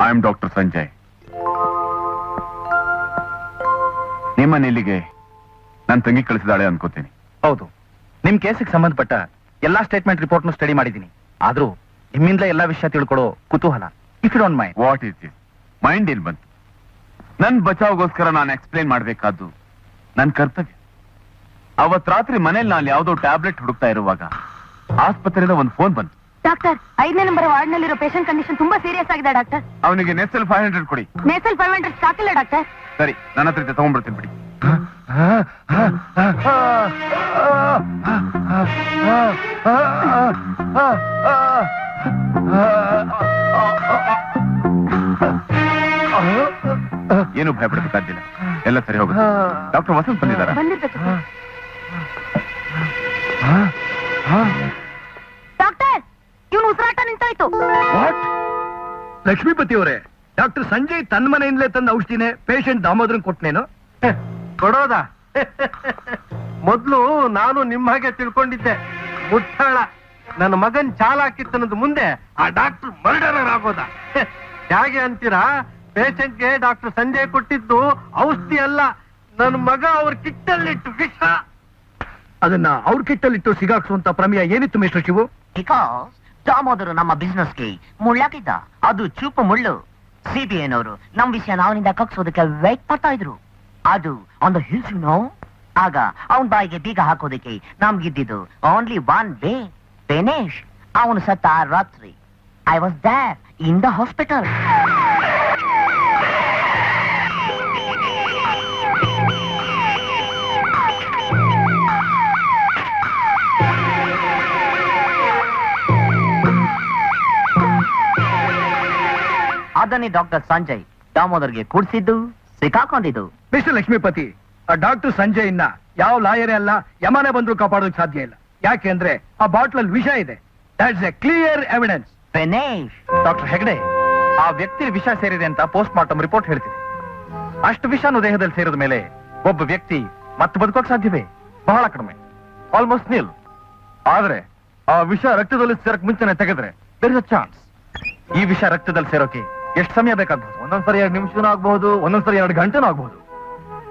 I am doctor Sanjay. ನಿಮ್ಮನೆಲ್ಲಿಗೆ ನನ್ನ ತಂಗಿ ಕಳಿಸಿದಾಳೆ ಅನ್ಕೋತೀನಿ. ಹೌದು, ನಿಮ್ ಕೇಸಿಗೆ ಸಂಬಂಧಪಟ್ಟ ಎಲ್ಲಾ ಸ್ಟೇಟ್ಮೆಂಟ್ ರಿಪೋರ್ಟ್ನು ಸ್ಟಡಿ ಮಾಡಿದ್ದೀನಿ. ಆದ್ರೂ ನಿಮ್ಮಿಂದ ಎಲ್ಲಾ ವಿಷಯ ತಿಳ್ಕೊಳ್ಳೋ ಕುತೂಹಲ. If you don't mind. What is it? Mind ಏನ್ ಬಂತು? ನನ್ ಬಚಾವ್ಗೋಸ್ಕರ ನಾನು ಎಕ್ಸ್ಪ್ಲೇನ್ ಮಾಡ್ಬೇಕಾದ್ದು ನನ್ ಕರ್ತವ್ಯ. ಅವತ್ ರಾತ್ರಿ ಮನೇಲಿ ನಾನು ಯಾವ್ದೋ ಟ್ಯಾಬ್ಲೆಟ್ ಹುಡುಕ್ತಾ ಇರುವಾಗ ಆಸ್ಪತ್ರೆಯಿಂದ ಒಂದು ಫೋನ್ ಬಂತು. ಡಾಕ್ಟರ್, 5ನೇ ನಂಬರ್ ವಾರ್ಡ್ ನಲ್ಲಿರೋ ಪೇಷಂಟ್ ಕಂಡೀಷನ್ ತುಂಬಾ ಸೀರಿಯಸ್ ಆಗಿದೆ ಡಾಕ್ಟರ್. ಅವನಿಗೆ ನೆಸಲ್ 500 ಕೊಡಿ. ನೇಸಲ್ 500 ಸಾಕಿಲ್ಲ ಡಾಕ್ಟರ್. ಸರಿ, ನನ್ನ ಹತ್ರ ತಗೊಂಡ್ಬಿಡ್ತೀನಿ ಬಿಡಿ. ಏನು ಭಯಪಡಬೇಕಾಗಿಲ್ಲ, ಎಲ್ಲ ಸರಿ ಹೋಗುತ್ತೆ. ಡಾಕ್ಟರ್ ವಸಂತ್ ಬಂದಿದ್ದಾರೆ. ಬಂದಿರ್ಬೇಕು ಡಾಕ್ಟರ್. ಇವನು ಉಸಿರಾಟ ನಿಂತಾಯ್ತು. ಲಕ್ಷ್ಮೀಪತಿ ಅವರೇ, ಡಾಕ್ಟರ್ ಸಂಜಯ್ ತನ್ನ ಮನೆಯಿಂದಲೇ ತಂದ ಔಷಧಿನೇ ಪೇಷಂಟ್ ದಾಮೋದರನ್ ಕೊಟ್ಟನೇನು? ಕೊಡೋದಾ? ಮೊದ್ಲು ನಾನು ನಿಮ್ಮ ಹಾಗೆ ತಿಳ್ಕೊಂಡಿದ್ದೆ. ಮುಟ್ಟಾಳ ನನ್ನ ಮಗನ್ ಚಾಲಾಕಿತ್ತನ್ನೋದು ಮುಂದೆ ಆ ಡಾಕ್ಟರ್ ಮರ್ಡರರ್ ಆಗೋದ. ಹೇಗೆ ಅಂತೀರಾ? ಪೇಷಂಟ್ಗೆ ಡಾಕ್ಟರ್ ಸಂಜಯ್ ಕೊಟ್ಟಿದ್ದು ಔಷಧಿ ಅಲ್ಲ, ನನ್ನ ಮಗ ಅವ್ರ ಕಿಟ್ಟಲ್ಲಿಟ್ಟು ವಿಷ. ಅದನ್ನ ಅವ್ರ ಕಿಟ್ಟಲ್ಲಿಟ್ಟು ಸಿಗಾಕ್ಸುವಂತ ಪ್ರಮೇಯ ಏನಿತ್ತು ಮಿಸ್ಟರ್ ಶಿವು? ಬಿಕಾಸ್ ದಾಮೋದರು ನಮ್ಮ ಬಿಸ್ನೆಸ್ಗೆ ಮುಳ್ಳಾಕಿದ್ದ. ಅದು ಚೂಪು ಮುಳ್ಳು. ಸಿಬಿಐನವರು ನಮ್ ವಿಷಯ ಅವನಿಂದ ಕಕ್ಸೋದಕ್ಕೆ ವೇಟ್ ಮಾಡ್ತಾ ಇದ್ರು. ಅದು ಆನ್ ದ ಹಿಲ್ಸ್ ನೋ. ಆಗ ಅವನ್ ಬಾಯಿಗೆ ಬೀಗ ಹಾಕೋದಕ್ಕೆ ನಮ್ಗಿದ್ದಿದ್ದು ಓನ್ಲಿ ಒನ್ ವೇ. ದಿನೇಶ್ ಅವನು ಸತ್ತ ರಾತ್ರಿ. I was there in the hospital. ಅದನ್ನೇ ಡಾಕ್ಟರ್ ಸಂಜಯ್ ದಾಮೋದರ್ಗೆ ಕೂಡಿಸಿದ್ದು, ಸಿಕ್ಕಾಕೊಂಡಿದ್ದು. ಮಿಸ್ಟರ್ ಲಕ್ಷ್ಮೀಪತಿ, ಆ ಡಾಕ್ಟರ್ ಸಂಜಯ್ ಇನ್ನ ಯಾವ ಲಾಯರೇ ಅಲ್ಲ, ಯಮನೆ ಬಂದ್ರು ಕಾಪಾಡೋದಕ್ಕೆ ಸಾಧ್ಯ ಇಲ್ಲ. ಯಾಕೆಂದ್ರೆ ಆ ಬಾಟ್ಲಲ್ಲಿ ವಿಷ ಇದೆ. That's A clear evidence. Dinesh, doctor Hegde, ಆ ವ್ಯಕ್ತಿ ವಿಷ ಸೇರಿದೆ ಅಂತ ಪೋಸ್ಟ್ ಮಾರ್ಟಮ್ ರಿಪೋರ್ಟ್ ಹೇಳ್ತಿದೆ. ಅಷ್ಟು ವಿಷಾನು ದೇಹದಲ್ಲಿ ಸೇರಿದ ಮೇಲೆ ಒಬ್ಬ ವ್ಯಕ್ತಿ ಮತ್ತೆ ಬದುಕೋಕ್ ಸಾಧ್ಯವೇ? ಬಹಳ ಕಡಿಮೆ, ಆಲ್ಮೋಸ್ಟ್ ನಿಲ್. ಆದ್ರೆ ಆ ವಿಷ ರಕ್ತದಲ್ಲಿ ಸೇರಕ್ ಮುಂಚೆನೆ ತೆಗೆದ್ರೆ ದೇರ್ ಇಸ್ ಅ ಚಾನ್ಸ್. ಈ ವಿಷ ರಕ್ತದಲ್ಲಿ ಸೇರೋಕೆ ಎಷ್ಟು ಸಮಯ ಬೇಕಾಗಬಹುದು? ಒಂದೊಂದ್ಸರಿ 2 ನಿಮಿಷನೂ ಆಗಬಹುದು, ಒಂದೊಂದ್ಸರಿ 2 ಗಂಟೆನೂ ಆಗಬಹುದು.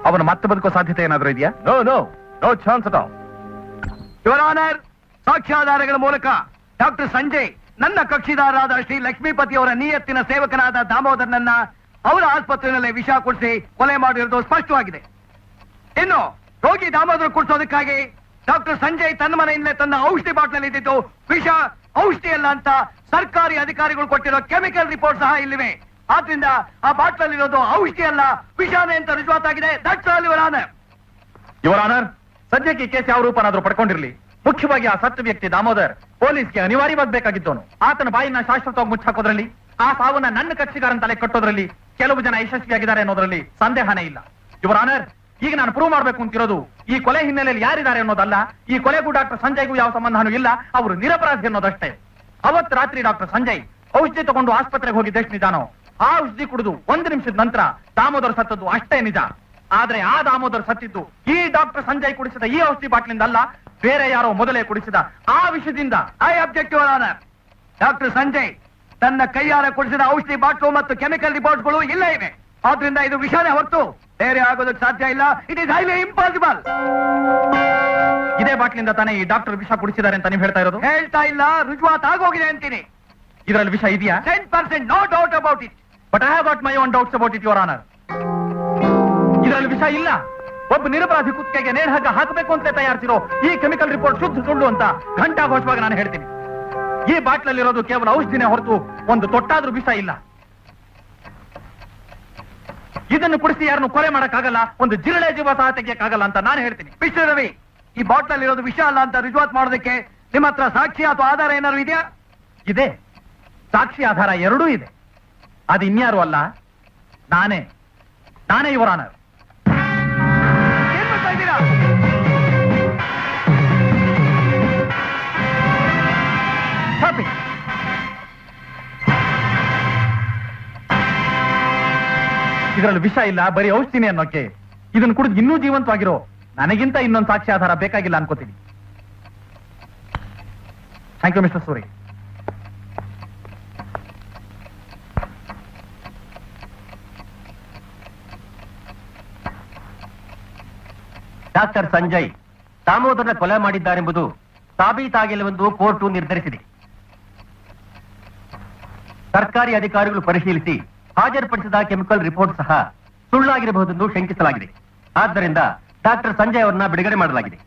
ಅವನು ಮತ್ತೆ ಬದುಕೋ ಸಾಧ್ಯತೆ ಏನಾದ್ರೂ ಇದೆಯಾ? No no no chance at all. Your honour, ಸಾಕ್ಷ್ಯಾಧಾರಗಳ ಮೂಲಕ ಡಾಕ್ಟರ್ ಸಂಜಯ್ ನನ್ನ ಕಕ್ಷಿದಾರರಾದ ಶ್ರೀ ಲಕ್ಷ್ಮೀಪತಿ ಅವರ ನಿಯತ್ತಿನ ಸೇವಕನಾದ ದಾಮೋದರ್ನನ್ನ ಅವರ ಆಸ್ಪತ್ರೆಯಲ್ಲಿ ವಿಷ ಕುಡಿಸಿ ಕೊಲೆ ಮಾಡಿರೋದು ಸ್ಪಷ್ಟವಾಗಿದೆ. ಇನ್ನು ರೋಗಿ ದಾಮೋದರ್ ಕುಡಿಸೋದಕ್ಕಾಗಿ ಡಾಕ್ಟರ್ ಸಂಜಯ್ ತನ್ನ ಮನೆಯಿಂದಲೇ ತನ್ನ ಔಷಧಿ ಬಾಟ್ಲಲ್ಲಿ ಇದ್ದಿದ್ದು ವಿಷ ಔಷಧಿ ಅಲ್ಲ ಅಂತ ಸರ್ಕಾರಿ ಅಧಿಕಾರಿಗಳು ಕೊಟ್ಟಿರೋ ಕೆಮಿಕಲ್ ರಿಪೋರ್ಟ್ ಸಹ ಇಲ್ಲಿವೆ. ಆದ್ರಿಂದ ಆ ಬಾಟ್ಲಲ್ಲಿರೋದು ಔಷಧಿ ಅಲ್ಲ, ವಿಷಾನೇ ಅಂತ ರುಜುವಾತಾಗಿದೆ. That's all your honour. Your honour, ಸದ್ಯಕ್ಕೆ ಕೇಸ್ ಯಾವ ರೂಪನಾದ್ರೂ ಪಡ್ಕೊಂಡಿರ್ಲಿ, ಮುಖ್ಯವಾಗಿ ಆ ಸತ್ತ ವ್ಯಕ್ತಿ ದಾಮೋದರ್ ಪೊಲೀಸ್ಗೆ ಅನಿವಾರ್ಯವಾಗಿ ಬೇಕಾಗಿದ್ದವನು. ಆತನ ಬಾಯಿನ ಶಾಶ್ವತವಾಗಿ ಮುಚ್ಚಾಕೋದ್ರಲ್ಲಿ, ಆ ಸಾವನ್ನ ನನ್ನ ಕಕ್ಷಿಗಾರನ ತಲೆ ಕಟ್ಟೋದ್ರಲ್ಲಿ ಕೆಲವು ಜನ ಯಶಸ್ವಿಯಾಗಿದ್ದಾರೆ ಅನ್ನೋದ್ರಲ್ಲಿ ಸಂದೇಹನೇ ಇಲ್ಲ. ಯುವರ್ ಆನರ್, ಈಗ ನಾನು ಪ್ರೂವ್ ಮಾಡ್ಬೇಕು ಅಂತಿರೋದು ಈ ಕೊಲೆ ಹಿನ್ನೆಲೆಯಲ್ಲಿ ಯಾರಿದ್ದಾರೆ ಅನ್ನೋದಲ್ಲ. ಈ ಕೊಲೆಗೂ ಡಾಕ್ಟರ್ ಸಂಜಯ್ಗೂ ಯಾವ ಸಂಬಂಧನೂ ಇಲ್ಲ, ಅವರು ನಿರಪರಾಧಿ ಅನ್ನೋದಷ್ಟೇ. ಅವತ್ತು ರಾತ್ರಿ ಡಾಕ್ಟರ್ ಸಂಜಯ್ ಔಷಧಿ ತಗೊಂಡು ಆಸ್ಪತ್ರೆಗೆ ಹೋಗಿದ್ದೆಷ್ಟು ನಿಜಾನೋ, ಆ ಔಷಧಿ ಕುಡಿದು 1 ನಿಮಿಷದ ನಂತರ ದಾಮೋದರ್ ಸತ್ತದ್ದು ಅಷ್ಟೇ ನಿಜ. ಆದ್ರೆ ಆ ದಾಮೋದರ್ ಸತ್ತಿದ್ದು ಈ ಡಾಕ್ಟರ್ ಸಂಜಯ್ ಕುಡಿಸಿದ ಈ ಔಷಧಿ ಬಾಟ್ಲಿಂದ ಅಲ್ಲ, ಬೇರೆ ಯಾರೋ ಮೊದಲೇ ಕುಡಿಸಿದ ಆ ವಿಷದಿಂದ. I object your honour. Doctor Sanjay ತನ್ನ ಕೈಯಾರ ಕುಡಿಸಿದ ಔಷಧಿ ಬಾಟ್ಲು ಮತ್ತು ಕೆಮಿಕಲ್ ರಿಪೋರ್ಟ್ಗಳು ಇಲ್ಲ ಇವೆ. ಆದ್ರಿಂದ ಇದು ವಿಷಾನೇ ಹೊರತು ಬೇರೆ ಆಗೋದಕ್ಕೆ ಸಾಧ್ಯ ಇಲ್ಲ. It is highly impossible. ಇದೇ ಬಾಟ್ಲಿಂದ ತಾನೇ ಈ ಡಾಕ್ಟರ್ ವಿಷ ಕುಡಿಸಿದ್ದಾರೆ ಅಂತ ನೀವು ಹೇಳ್ತಾ ಇರೋದು? ಹೇಳ್ತಾ ಇಲ್ಲ, ರುಜುವಾತ್ ಆಗೋಗಿದೆ ಅಂತೀನಿ. ಇದರಲ್ಲಿ ವಿಷ ಇದೆಯಾ? 10%, no doubt about it. But I have got my own doubts about it your honour. ಇದರಲ್ಲಿ ವಿಷ ಇಲ್ಲ. ಒಬ್ಬ ನಿರಪರಾಧಿ ಕುತ್ತಿಗೆಗೆ ನೇರ ಹಗ್ಗ ಹಾಕಬೇಕು ಅಂತ ತಯಾರಿಸಿರೋ ಈ ಕೆಮಿಕಲ್ ರಿಪೋರ್ಟ್ ಶುದ್ಧ ಸುಳ್ಳು ಅಂತ ಘಂಟಾಘೋಷವಾಗಿ ನಾನು ಹೇಳ್ತೀನಿ. ಈ ಬಾಟ್ಲಲ್ಲಿರೋದು ಕೇವಲ ಔಷಧಿನೇ ಹೊರತು ಒಂದು ತೊಟ್ಟಾದ್ರೂ ವಿಷ ಇಲ್ಲ. ಇದನ್ನು ಕುಡಿಸಿ ಯಾರನ್ನು ಕೊಲೆ ಮಾಡಕ್ಕಾಗಲ್ಲ, ಒಂದು ಜಿರಳೆ ಜೀವ ಸಹ ತೆಗಿಯಕ್ಕಾಗಲ್ಲ ಅಂತ ನಾನು ಹೇಳ್ತೀನಿ. ಮಿಸ್ಟರ್ ರವಿ, ಈ ಬಾಟ್ಲಲ್ಲಿರೋದು ವಿಷ ಅಲ್ಲ ಅಂತ ರುಜುವಾತ್ ಮಾಡೋದಕ್ಕೆ ನಿಮ್ಮ ಹತ್ರ ಸಾಕ್ಷಿ ಅಥವಾ ಆಧಾರ ಏನಾದ್ರು ಇದೆಯಾ? ಇದೆ, ಸಾಕ್ಷಿ ಆಧಾರ ಎರಡೂ ಇದೆ. ಅದು ಇನ್ಯಾರು ಅಲ್ಲ, ನಾನೇ ಯುವರ್ ಆನರ್. ಏನ್ ಮಾಡ್ತಾ ಇದ್ದೀರಾ? ಇದರಲ್ಲಿ ವಿಷ ಇಲ್ಲ, ಬರೀ ಔಷಧಿನೇ ಅನ್ನೋಕೆ ಇದನ್ನು ಕುಡಿದು ಇನ್ನೂ ಜೀವಂತವಾಗಿರೋ ನನಗಿಂತ ಇನ್ನೊಂದು ಸಾಕ್ಷಿ ಆಧಾರ ಬೇಕಾಗಿಲ್ಲ ಅನ್ಕೋತೀನಿ. Thank you mister Suri. Doctor Sanjay ದಾಮೋದರನ ಕೊಲೆ ಮಾಡಿದ್ದಾರೆಂಬುದು ಸಾಬೀತಾಗಿಲ್ಲವೆಂದು ಕೋರ್ಟು ನಿರ್ಧರಿಸಿದೆ. ಸರ್ಕಾರಿ ಅಧಿಕಾರಿಗಳು ಪರಿಶೀಲಿಸಿ ಹಾಜರುಪಡಿಸಿದ ಕೆಮಿಕಲ್ ರಿಪೋರ್ಟ್ ಸಹ ಸುಳ್ಳಾಗಿರಬಹುದೆಂದು ಶಂಕಿಸಲಾಗಿದೆ. ಆದ್ದರಿಂದ ಡಾಕ್ಟರ್ ಸಂಜಯ್ ಅವರನ್ನ ಬಿಡುಗಡೆ ಮಾಡಲಾಗಿದೆ.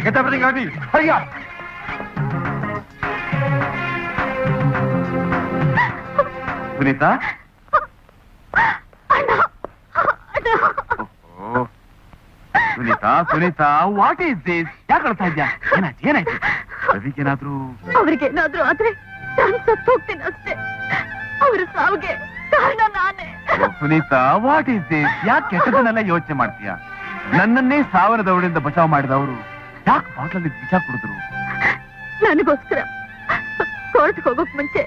Get everything ready. Hurry up. Sunita, Sunita, what is this? ಯಾಕೆ ಅಳ್ತಾ ಇದ್ಯಾ? ಏನಾಯ್ತು? ರವಿಗೇನಾದ್ರೂ ಆದ್ರೆ ನಾನು ಸತ್ತು ಹೋಗ್ತೀನಿ ಅಷ್ಟೇ. ಅವರ ಸಾವಿಗೆ ಕಾರಣ ನಾನೇ. Sunita, what is this? ಯಾಕೆ ಕೆಟ್ಟದನ್ನೆಲ್ಲ ಯೋಚನೆ ಮಾಡ್ತೀಯಾ? ನನ್ನನ್ನೇ ಸಾವಿರ ದೌಡಿಂದ ಬಚಾವ್ ಮಾಡಿದವರು ಯಾಕೆ ಬಾಟ್ಲಲ್ಲಿ ವಿಷ ಕುಡಿದ್ರು? ನನಗೋಸ್ಕರ ಕೋರ್ಟ್ ಹೋಗೋಕ್ ಮುಂಚೆ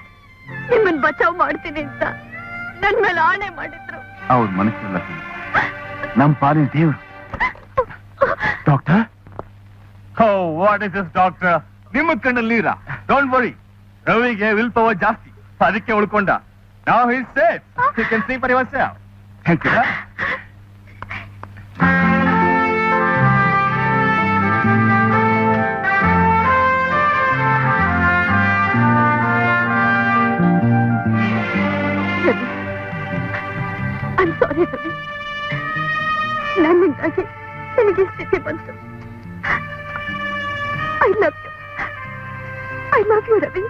ನಿಮ್ಮನ್ ಬಚಾವ್ ಮಾಡ್ತೀನಿ ಅಂತ ನನ್ ಮೇಲೆ ಆಣೆ ಮಾಡಿದ್ರು. ಅವ್ರ ಮನಸ್ಸಿಲ್ಲ, ನಮ್ ಪಾಲಿನ ದೇವ್ರು. Doctor, what is this doctor? ನಿಮ್ಮ ಕಣ್ಣಲ್ಲಿ ನೀರ? ಡೋಂಟ್ ವರಿ, ರವಿಗೆ ವಿಲ್ ಪವರ್ ಜಾಸ್ತಿ, ಅದಕ್ಕೆ ಉಳ್ಕೊಂಡ. Now he is safe. He can see for himself. Thank you. I'm sorry, Ravi. ನನ್ನಿಂದಾಗಿ ನಿನಗೆ ಸ್ಥಿತಿ ಬಂತು. I love you, Ravi.